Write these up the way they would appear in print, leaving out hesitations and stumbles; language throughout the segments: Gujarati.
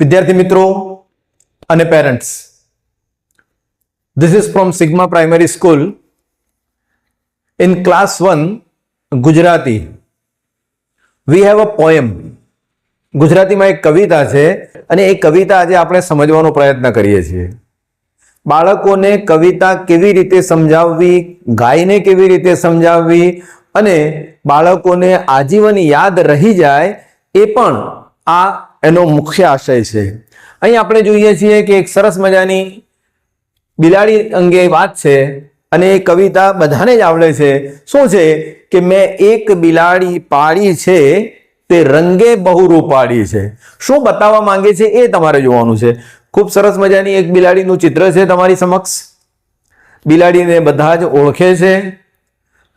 વિદ્યાર્થી મિત્રો અને parents, this is from Sigma Primary School in class 1 Gujarati. We have a poem. ગુજરાતીમાં એક કવિતા છે અને એ કવિતા આજે આપણે સમજવાનો પ્રયત્ન કરીએ છીએ. બાળકોને કવિતા કેવી રીતે સમજાવવી, ગાયને કેવી રીતે સમજાવવી અને બાળકોને આજીવન યાદ રહી જાય એ પણ આ એનો મુખ્ય આશય છે. અહીં આપણે જોઈએ છીએ કે એક સરસ મજાની બિલાડી અંગે વાત છે અને એ કવિતા બધાને જ આવડે છે. શું છે કે મેં એક બિલાડી પાળી છે, તે રંગે બહુ રૂપાળી છે. શું બતાવવા માંગે છે એ તમારે જોવાનું છે. ખૂબ સરસ મજાની એક બિલાડીનું ચિત્ર છે તમારી સમક્ષ. બિલાડીને બધા જ ઓળખે છે.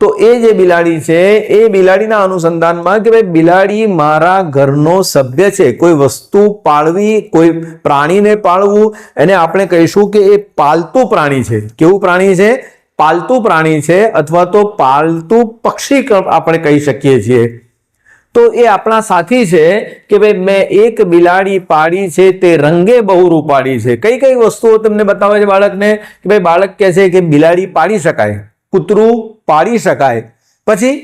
તો એ જે બિલાડી છે એ બિલાડીના અનુસંધાનમાં કે ભાઈ બિલાડી મારા ઘરનો સભ્ય છે. કોઈ વસ્તુ પાળવી, કોઈ પ્રાણીને પાળવું, એને આપણે કહીશું કે એ પાલતુ પ્રાણી છે. કેવું પ્રાણી છે? પાલતુ પ્રાણી છે, અથવા તો પાલતુ પક્ષી આપણે કહી શકીએ છીએ. તો એ આપણા સાથી છે કે ભાઈ મેં એક બિલાડી પાળી છે, તે રંગે બહુ રૂપાળી છે. કઈ કઈ વસ્તુઓ તમને બતાવે છે બાળકને કે ભાઈ બાળક કહે છે કે બિલાડી પાળી શકાય, કૂતરું પાળી શકાય. પછી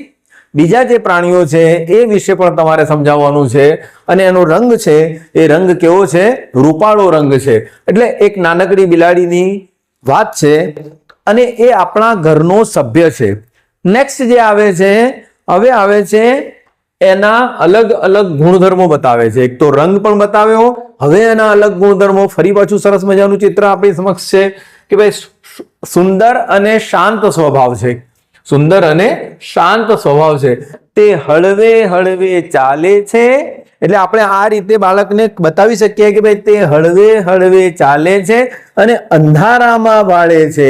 બીજા જે પ્રાણીઓ છે એ વિશે પણ તમારે સમજાવવાનું છે અને એનો રંગ છે એ રંગ કેવો છે? રૂપાળો રંગ છે. એટલે એક નાનકડી બિલાડીની વાત છે અને એ આપણા ઘરનો સભ્ય છે. નેક્સ્ટ જે આવે છે, હવે આવે છે એના અલગ અલગ ગુણધર્મો બતાવે છે. એક તો રંગ પણ બતાવ્યો, હવે એના અલગ ગુણધર્મો. ફરી પાછું સરસ મજાનું ચિત્ર આપણી સમક્ષ છે કે ભાઈ સુંદર અને શાંત સ્વભાવ છે. સુંદર અને શાંત સ્વભાવ છે. તે હળવે હળવે ચાલે છે. એટલે આપણે આ રીતે બાળકને બતાવી શકીએ કે ભાઈ તે હળવે હળવે ચાલે છે અને અંધારામાં વાળે છે.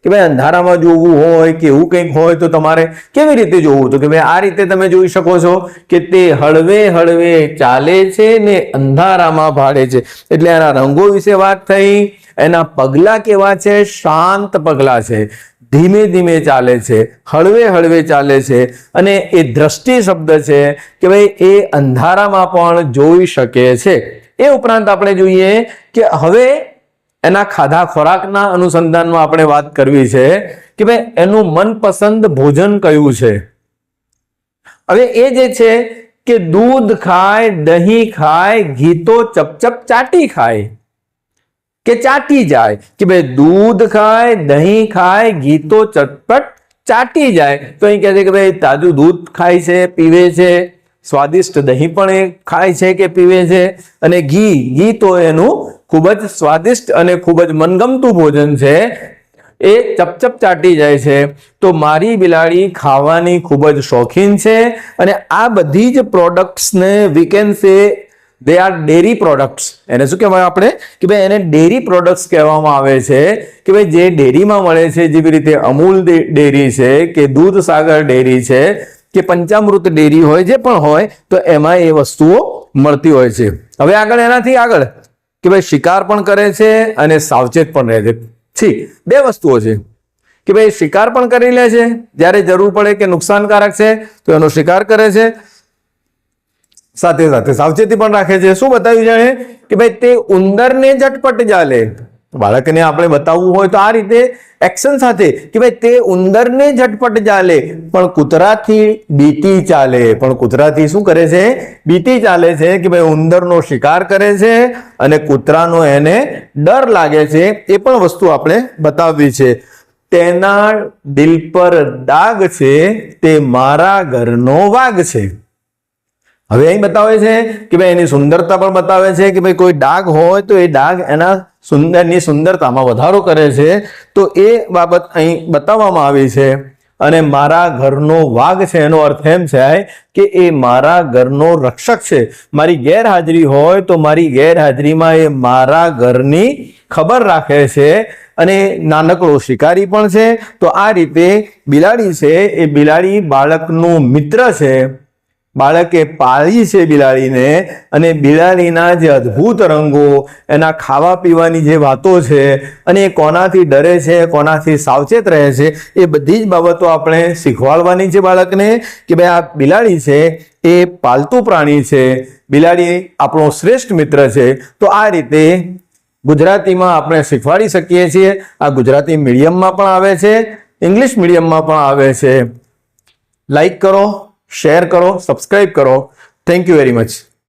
કે ભાઈ અંધારામાં જોવું હોય કે એવું કંઈક હોય તો તમારે કેવી રીતે જોવું? તો કે ભાઈ આ રીતે તમે જોઈ શકો છો કે તે હળવે હળવે ચાલે છે ને અંધારામાં ભાળે છે. એટલે એના રંગો વિશે વાત થઈ. એના પગલા કેવા છે? શાંત પગલા છે, ધીમે ધીમે ચાલે છે, હળવે હળવે ચાલે છે. અને એ દ્રષ્ટિ શબ્દ છે કે ભાઈ એ અંધારામાં પણ જોઈ શકે છે. એ ઉપરાંત આપણે જોઈએ કે હવે એના ખાધા ખોરાકના અનુસંધાનમાં આપણે વાત કરવી છે કે ભાઈ એનું મનપસંદ ભોજન કયું છે. હવે એ જે છે કે દૂધ ખાય, દહીં ખાય, ઘી તો ચપચપ ચાટી ખાય કે ચાટી જાય. કે ભાઈ દૂધ ખાય, દહીં ખાય, ઘી તો ચટપટ ચાટી જાય. તો અહીં કહે છે કે ભાઈ તાજું દૂધ ખાય છે, પીવે છે, સ્વાદિષ્ટ દહીં પણ એ ખાય છે કે પીવે છે, અને ઘી તો એનું ખૂબ જ સ્વાદિષ્ટ અને ખૂબ જ મનગમતું ભોજન છે, એ ચપચપ ચાટી જાય છે. તો મારી બિલાડી ખાવાની ખૂબ જ શોખીન છે. અને આ બધી જ પ્રોડક્ટ્સને we can say they are dairy products. એને શું કહેવાય આપણે? કે ભાઈ એને ડેરી પ્રોડક્ટ્સ કહેવામાં આવે છે. કે ભાઈ જે ડેરીમાં મળે છે, જેવી રીતે અમૂલ ડેરી છે કે દૂધસાગર ડેરી છે કે પંચામૃત ડેરી હોય, જે પણ હોય, તો એમાં એ વસ્તુઓ મળતી હોય છે. હવે આગળ એનાથી આગળ કે ભાઈ શિકાર પણ કરે છે અને સાવચેત પણ રહે છે. બે વસ્તુઓ છે કે ભાઈ શિકાર પણ કરી લે છે, જ્યારે જરૂર પડે કે નુકસાનકારક છે તો એનો શિકાર કરે છે, સાથે સાથે સાવચેતી પણ રાખે છે. શું બતાવ્યું છે કે ભાઈ તે ઉંદરને ઝટપટ ચાલે. બાળકને આપણે બતાવવું હોય તો આ રીતે એક્શન સાથે કે ભાઈ તે ઉંદરને ઝટપટ ચાલે પણ કૂતરાથી બીતી ચાલે. પણ કૂતરાથી શું કરે છે? બીતી ચાલે છે. કે ભાઈ ઉંદરનો શિકાર કરે છે અને કૂતરાનો એને ડર લાગે છે. એ પણ વસ્તુ આપણે બતાવવી છે. તેના દિલ પર દાગ છે, તે મારા ઘરનો વાઘ છે. હવે અહીં બતાવે છે કે ભાઈ એની સુંદરતા પણ બતાવે છે કે ભાઈ કોઈ ડાઘ હોય તો એ ડાઘ એના સુંદરતામાં વધારો કરે છે. તો એ બાબત અહીં બતાવવામાં આવી છે. અને મારા ઘરનો વાઘ છે એનો અર્થ એમ છે કે એ મારા ઘરનો રક્ષક છે. મારી ગેરહાજરી હોય તો મારી ગેરહાજરીમાં એ મારા ઘરની ખબર રાખે છે અને નાનકડો શિકારી પણ છે. તો આ રીતે બિલાડી છે એ બિલાડી બાળકનું મિત્ર છે. બાળકે પાળી છે બિલાડીને અને બિલાડીના જે અદ્ભુત રંગો, એના ખાવા પીવાની જે વાતો છે અને એ કોનાથી ડરે છે, કોનાથી સાવચેત રહે છે, એ બધી જ બાબતો આપણે શીખવાડવાની છે બાળકને કે ભાઈ આ બિલાડી છે એ પાલતુ પ્રાણી છે. બિલાડી આપણો શ્રેષ્ઠ મિત્ર છે. તો આ રીતે ગુજરાતીમાં આપણે શીખવાડી શકીએ છીએ. આ ગુજરાતી મીડિયમમાં પણ આવે છે, ઇંગ્લિશ મીડિયમમાં પણ આવે છે. લાઈક કરો, શેર કરો, સબસ્ક્રાઇબ કરો. Thank you very much.